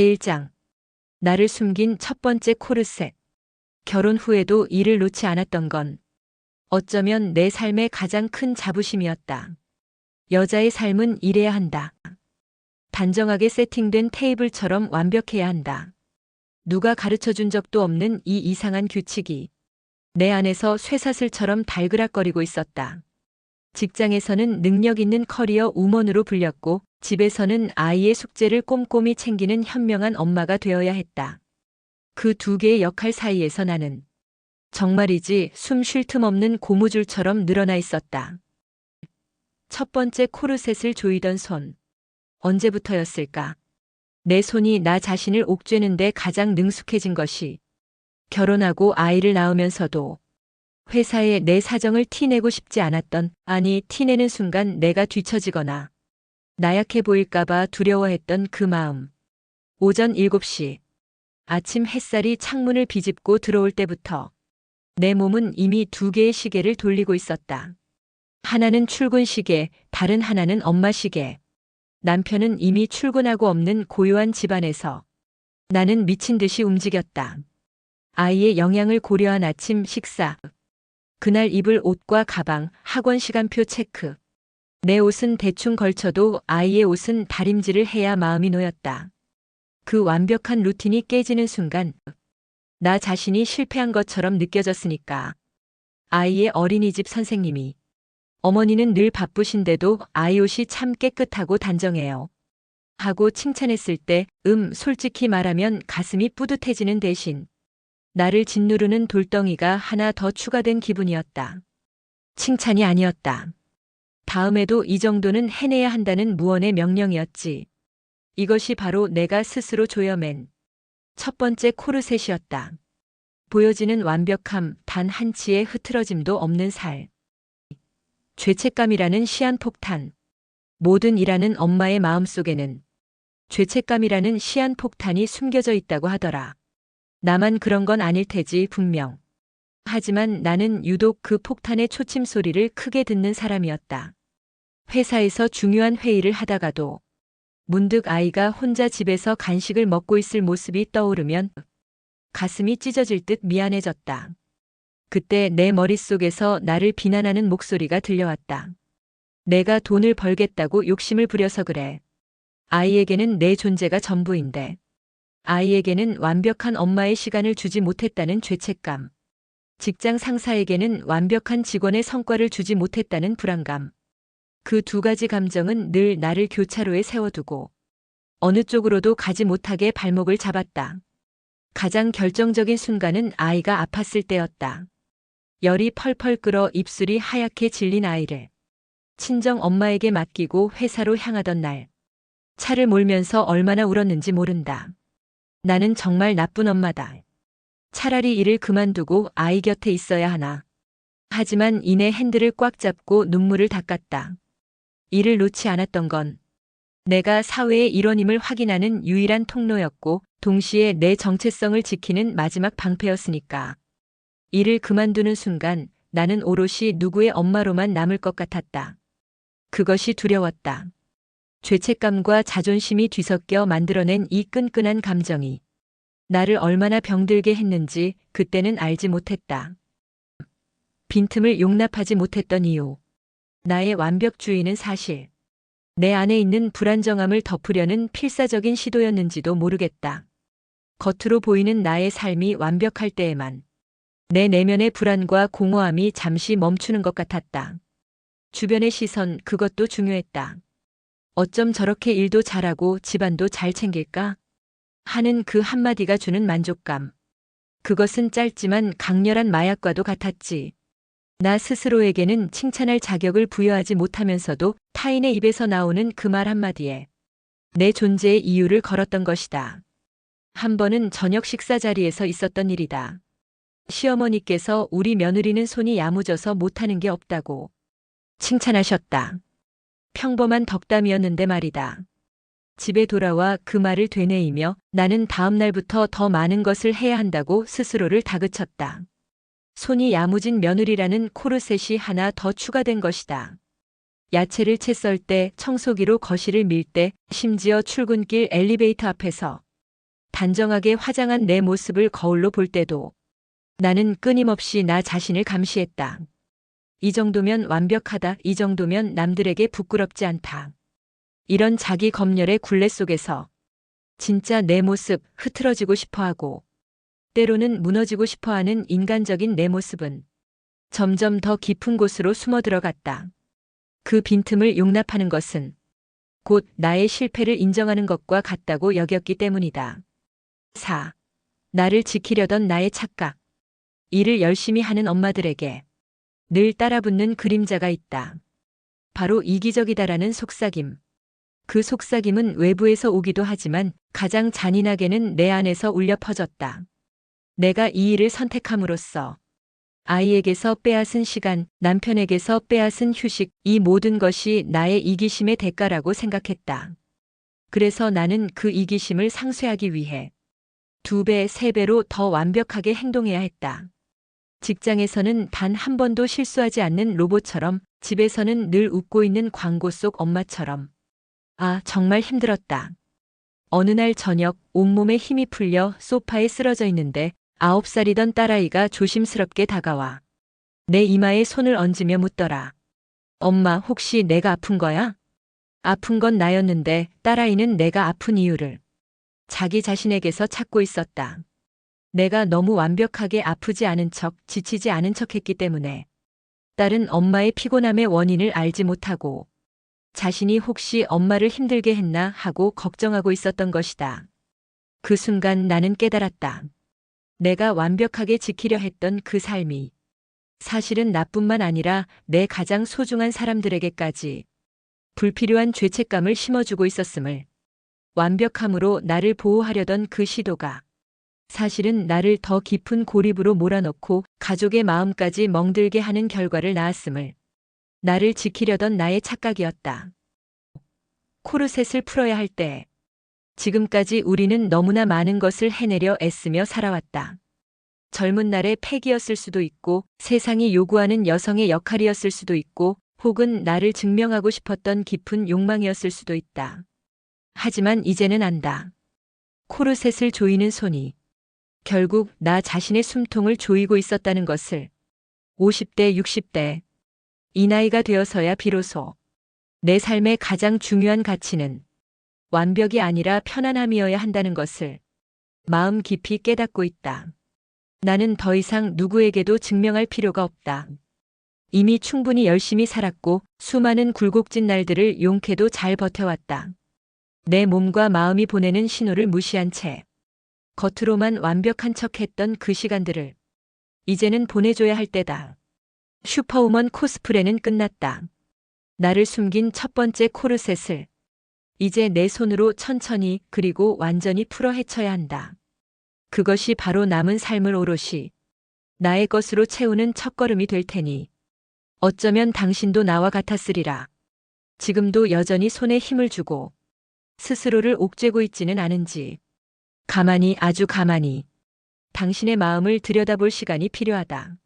1장. 나를 숨긴 첫 번째 코르셋. 결혼 후에도 일을 놓지 않았던 건 어쩌면 내 삶의 가장 큰 자부심이었다. 여자의 삶은 이래야 한다. 단정하게 세팅된 테이블처럼 완벽해야 한다. 누가 가르쳐 준 적도 없는 이 이상한 규칙이 내 안에서 쇠사슬처럼 달그락거리고 있었다. 직장에서는 능력 있는 커리어 우먼으로 불렸고 집에서는 아이의 숙제를 꼼꼼히 챙기는 현명한 엄마가 되어야 했다. 그 두 개의 역할 사이에서 나는 정말이지 숨 쉴 틈 없는 고무줄처럼 늘어나 있었다. 첫 번째 코르셋을 조이던 손. 언제부터였을까? 내 손이 나 자신을 옥죄는데 가장 능숙해진 것이 결혼하고 아이를 낳으면서도 회사에 내 사정을 티내고 싶지 않았던, 아니 티내는 순간 내가 뒤처지거나 나약해 보일까봐 두려워했던 그 마음. 오전 7시. 아침 햇살이 창문을 비집고 들어올 때부터 내 몸은 이미 두 개의 시계를 돌리고 있었다. 하나는 출근 시계, 다른 하나는 엄마 시계. 남편은 이미 출근하고 없는 고요한 집안에서 나는 미친 듯이 움직였다. 아이의 영양을 고려한 아침 식사. 그날 입을 옷과 가방, 학원 시간표 체크. 내 옷은 대충 걸쳐도 아이의 옷은 다림질을 해야 마음이 놓였다. 그 완벽한 루틴이 깨지는 순간 나 자신이 실패한 것처럼 느껴졌으니까. 아이의 어린이집 선생님이 어머니는 늘 바쁘신데도 아이 옷이 참 깨끗하고 단정해요. 하고 칭찬했을 때 솔직히 말하면 가슴이 뿌듯해지는 대신 나를 짓누르는 돌덩이가 하나 더 추가된 기분이었다. 칭찬이 아니었다. 다음에도 이 정도는 해내야 한다는 무언의 명령이었지. 이것이 바로 내가 스스로 조여맨 첫 번째 코르셋이었다. 보여지는 완벽함, 단 한치의 흐트러짐도 없는 살. 죄책감이라는 시한폭탄. 모든 일하는 엄마의 마음속에는 죄책감이라는 시한폭탄이 숨겨져 있다고 하더라. 나만 그런 건 아닐 테지 분명. 하지만 나는 유독 그 폭탄의 초침 소리를 크게 듣는 사람이었다. 회사에서 중요한 회의를 하다가도 문득 아이가 혼자 집에서 간식을 먹고 있을 모습이 떠오르면 가슴이 찢어질 듯 미안해졌다. 그때 내 머릿속에서 나를 비난하는 목소리가 들려왔다. 내가 돈을 벌겠다고 욕심을 부려서 그래. 아이에게는 내 존재가 전부인데. 아이에게는 완벽한 엄마의 시간을 주지 못했다는 죄책감. 직장 상사에게는 완벽한 직원의 성과를 주지 못했다는 불안감. 그 두 가지 감정은 늘 나를 교차로에 세워두고 어느 쪽으로도 가지 못하게 발목을 잡았다. 가장 결정적인 순간은 아이가 아팠을 때였다. 열이 펄펄 끓어 입술이 하얗게 질린 아이를 친정 엄마에게 맡기고 회사로 향하던 날. 차를 몰면서 얼마나 울었는지 모른다. 나는 정말 나쁜 엄마다. 차라리 일을 그만두고 아이 곁에 있어야 하나. 하지만 이내 핸들을 꽉 잡고 눈물을 닦았다. 일을 놓지 않았던 건 내가 사회의 일원임을 확인하는 유일한 통로였고 동시에 내 정체성을 지키는 마지막 방패였으니까. 일을 그만두는 순간 나는 오롯이 누구의 엄마로만 남을 것 같았다. 그것이 두려웠다. 죄책감과 자존심이 뒤섞여 만들어낸 이 끈끈한 감정이 나를 얼마나 병들게 했는지 그때는 알지 못했다. 빈틈을 용납하지 못했던 이유. 나의 완벽주의는 사실 내 안에 있는 불안정함을 덮으려는 필사적인 시도였는지도 모르겠다. 겉으로 보이는 나의 삶이 완벽할 때에만 내 내면의 불안과 공허함이 잠시 멈추는 것 같았다. 주변의 시선, 그것도 중요했다. 어쩜 저렇게 일도 잘하고 집안도 잘 챙길까? 하는 그 한마디가 주는 만족감. 그것은 짧지만 강렬한 마약과도 같았지. 나 스스로에게는 칭찬할 자격을 부여하지 못하면서도 타인의 입에서 나오는 그 말 한마디에 내 존재의 이유를 걸었던 것이다. 한 번은 저녁 식사 자리에서 있었던 일이다. 시어머니께서 우리 며느리는 손이 야무져서 못하는 게 없다고 칭찬하셨다. 평범한 덕담이었는데 말이다. 집에 돌아와 그 말을 되뇌이며 나는 다음 날부터 더 많은 것을 해야 한다고 스스로를 다그쳤다. 손이 야무진 며느리라는 코르셋이 하나 더 추가된 것이다. 야채를 채 썰 때, 청소기로 거실을 밀 때, 심지어 출근길 엘리베이터 앞에서 단정하게 화장한 내 모습을 거울로 볼 때도 나는 끊임없이 나 자신을 감시했다. 이 정도면 완벽하다. 이 정도면 남들에게 부끄럽지 않다. 이런 자기 검열의 굴레 속에서 진짜 내 모습 흐트러지고 싶어하고 때로는 무너지고 싶어하는 인간적인 내 모습은 점점 더 깊은 곳으로 숨어 들어갔다. 그 빈틈을 용납하는 것은 곧 나의 실패를 인정하는 것과 같다고 여겼기 때문이다. 4. 나를 지키려던 나의 착각. 일을 열심히 하는 엄마들에게 늘 따라붙는 그림자가 있다. 바로 이기적이다라는 속삭임. 그 속삭임은 외부에서 오기도 하지만 가장 잔인하게는 내 안에서 울려 퍼졌다. 내가 이 일을 선택함으로써 아이에게서 빼앗은 시간, 남편에게서 빼앗은 휴식, 이 모든 것이 나의 이기심의 대가라고 생각했다. 그래서 나는 그 이기심을 상쇄하기 위해 2배, 3배로 더 완벽하게 행동해야 했다. 직장에서는 단 한 번도 실수하지 않는 로봇처럼, 집에서는 늘 웃고 있는 광고 속 엄마처럼. 아, 정말 힘들었다. 어느 날 저녁 온몸에 힘이 풀려 소파에 쓰러져 있는데 9살이던 딸아이가 조심스럽게 다가와 내 이마에 손을 얹으며 묻더라. 엄마, 혹시 내가 아픈 거야? 아픈 건 나였는데 딸아이는 내가 아픈 이유를 자기 자신에게서 찾고 있었다. 내가 너무 완벽하게 아프지 않은 척, 지치지 않은 척 했기 때문에 딸은 엄마의 피곤함의 원인을 알지 못하고 자신이 혹시 엄마를 힘들게 했나 하고 걱정하고 있었던 것이다. 그 순간 나는 깨달았다. 내가 완벽하게 지키려 했던 그 삶이 사실은 나뿐만 아니라 내 가장 소중한 사람들에게까지 불필요한 죄책감을 심어주고 있었음을, 완벽함으로 나를 보호하려던 그 시도가 사실은 나를 더 깊은 고립으로 몰아넣고 가족의 마음까지 멍들게 하는 결과를 낳았음을, 나를 지키려던 나의 착각이었다. 코르셋을 풀어야 할 때 지금까지 우리는 너무나 많은 것을 해내려 애쓰며 살아왔다. 젊은 날의 패기였을 수도 있고 세상이 요구하는 여성의 역할이었을 수도 있고 혹은 나를 증명하고 싶었던 깊은 욕망이었을 수도 있다. 하지만 이제는 안다. 코르셋을 조이는 손이 결국 나 자신의 숨통을 조이고 있었다는 것을. 50대, 60대. 이 나이가 되어서야 비로소 내 삶의 가장 중요한 가치는 완벽이 아니라 편안함이어야 한다는 것을 마음 깊이 깨닫고 있다. 나는 더 이상 누구에게도 증명할 필요가 없다. 이미 충분히 열심히 살았고 수많은 굴곡진 날들을 용케도 잘 버텨왔다. 내 몸과 마음이 보내는 신호를 무시한 채 겉으로만 완벽한 척했던 그 시간들을 이제는 보내줘야 할 때다. 슈퍼우먼 코스프레는 끝났다. 나를 숨긴 첫 번째 코르셋을 이제 내 손으로 천천히 그리고 완전히 풀어 헤쳐야 한다. 그것이 바로 남은 삶을 오롯이 나의 것으로 채우는 첫걸음이 될 테니 어쩌면 당신도 나와 같았으리라. 지금도 여전히 손에 힘을 주고 스스로를 옥죄고 있지는 않은지 가만히, 아주 가만히 당신의 마음을 들여다볼 시간이 필요하다.